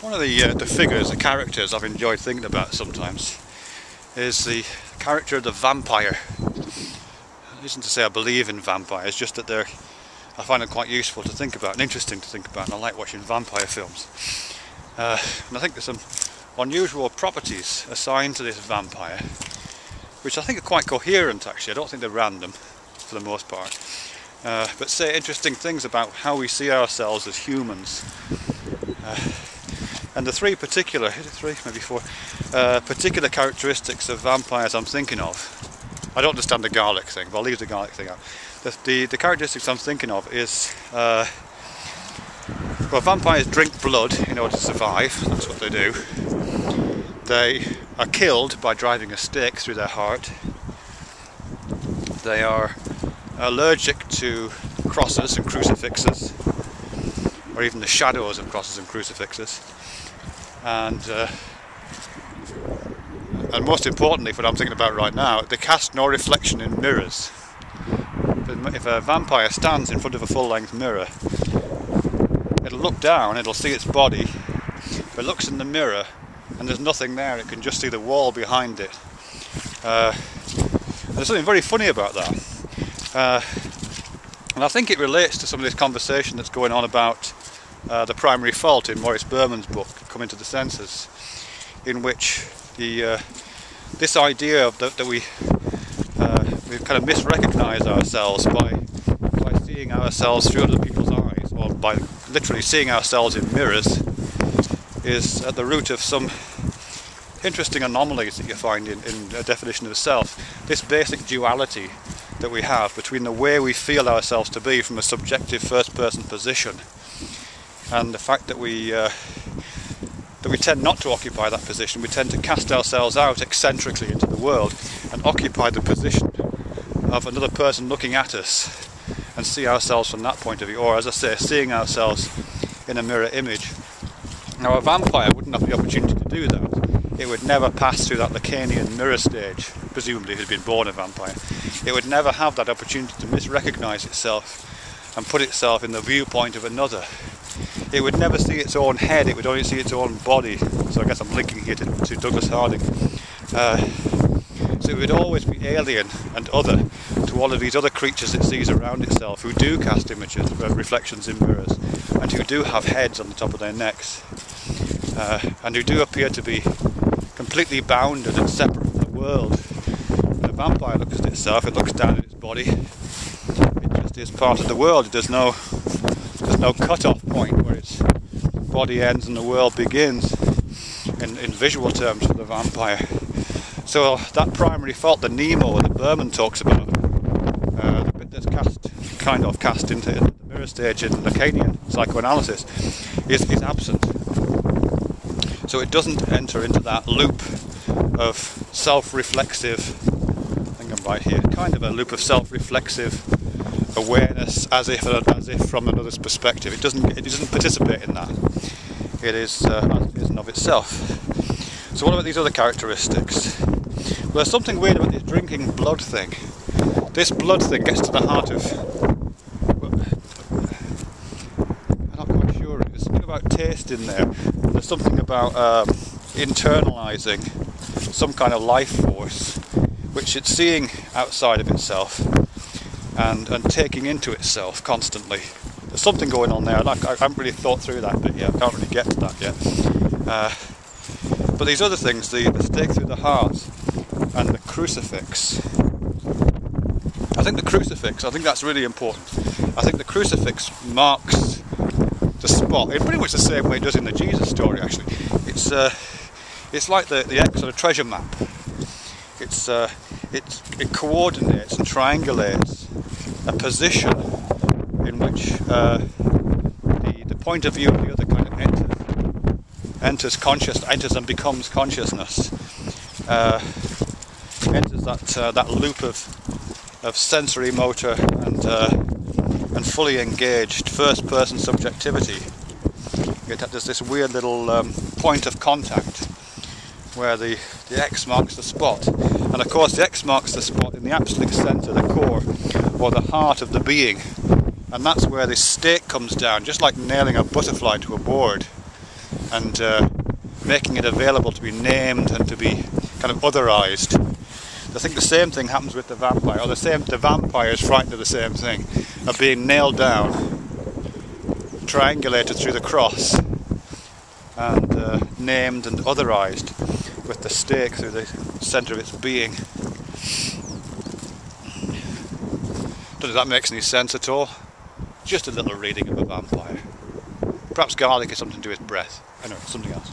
One of the figures, the characters I've enjoyed thinking about sometimes is the character of the vampire. It isn't to say I believe in vampires, just that I find them quite useful to think about and interesting to think about, and I like watching vampire films. And I think there's some unusual properties assigned to this vampire, which I think are quite coherent actually. I don't think they're random for the most part, but say interesting things about how we see ourselves as humans. And the particular characteristics of vampires I'm thinking of, I don't understand the garlic thing, but I'll leave the garlic thing out. The characteristics I'm thinking of is, well, vampires drink blood in order to survive, that's what they do. They are killed by driving a stake through their heart. They are allergic to crosses and crucifixes, or even the shadows of crosses and crucifixes. And most importantly, for what I'm thinking about right now, they cast no reflection in mirrors. If a vampire stands in front of a full-length mirror, it'll look down, it'll see its body, but it looks in the mirror and there's nothing there, it can just see the wall behind it. There's something very funny about that. And I think it relates to some of this conversation that's going on about the primary fault in Maurice Berman's book, Coming to the Senses, in which this idea of that we kind of misrecognise ourselves by seeing ourselves through other people's eyes, or by literally seeing ourselves in mirrors, is at the root of some interesting anomalies that you find in a definition of self. This basic duality that we have between the way we feel ourselves to be from a subjective first-person position, and the fact that we tend not to occupy that position. We tend to cast ourselves out eccentrically into the world and occupy the position of another person looking at us and see ourselves from that point of view, or as I say, seeing ourselves in a mirror image. Now a vampire wouldn't have the opportunity to do that. It would never pass through that Lacanian mirror stage, presumably if it had been born a vampire. It would never have that opportunity to misrecognise itself and put itself in the viewpoint of another. It would never see its own head, it would only see its own body. So I guess I'm linking here to Douglas Harding. So it would always be alien and other to all of these other creatures it sees around itself, who do cast images, reflections in mirrors, and who do have heads on the top of their necks, and who do appear to be completely bounded and separate from the world. When a vampire looks at itself, it looks down at its body. It just is part of the world. There's no cut-off point where its body ends and the world begins in visual terms for the vampire. So that primary fault, the Nemo that Berman talks about, the bit that's cast into the mirror stage in Lacanian psychoanalysis, is absent. So it doesn't enter into that loop of self-reflexive, I think I'm right here, kind of a loop of self-reflexive awareness as if from another's perspective. It doesn't participate in that. It is of itself. So what about these other characteristics? Well, there's something weird about this drinking blood thing. This blood thing gets to the heart of, I'm not quite sure, there's something about taste in there. There's something about internalising some kind of life force which it's seeing outside of itself and taking into itself constantly. There's something going on there. I haven't really thought through that bit yet. I can't really get to that yet. But these other things, the stake through the heart and the crucifix. I think that's really important. I think the crucifix marks the spot in pretty much the same way it does in the Jesus story. Actually, it's like the X on a treasure map. It coordinates and triangulates a position in which the point of view of the other kind of enters and becomes consciousness, enters that loop of sensory motor and fully engaged first person subjectivity. There's this weird little point of contact where the X marks the spot, and of course the X marks the spot in the absolute centre, the core or the heart of the being, and that's where this stake comes down, just like nailing a butterfly to a board. and making it available to be named and to be kind of otherized. I think the same thing happens with the vampire, or the vampire is frightened of the same thing, of being nailed down, triangulated through the cross, and named and otherized with the stake through the centre of its being. Don't know if that makes any sense at all. Just a little reading of a vampire. Perhaps garlic is something to do with breath. Anyway, something else.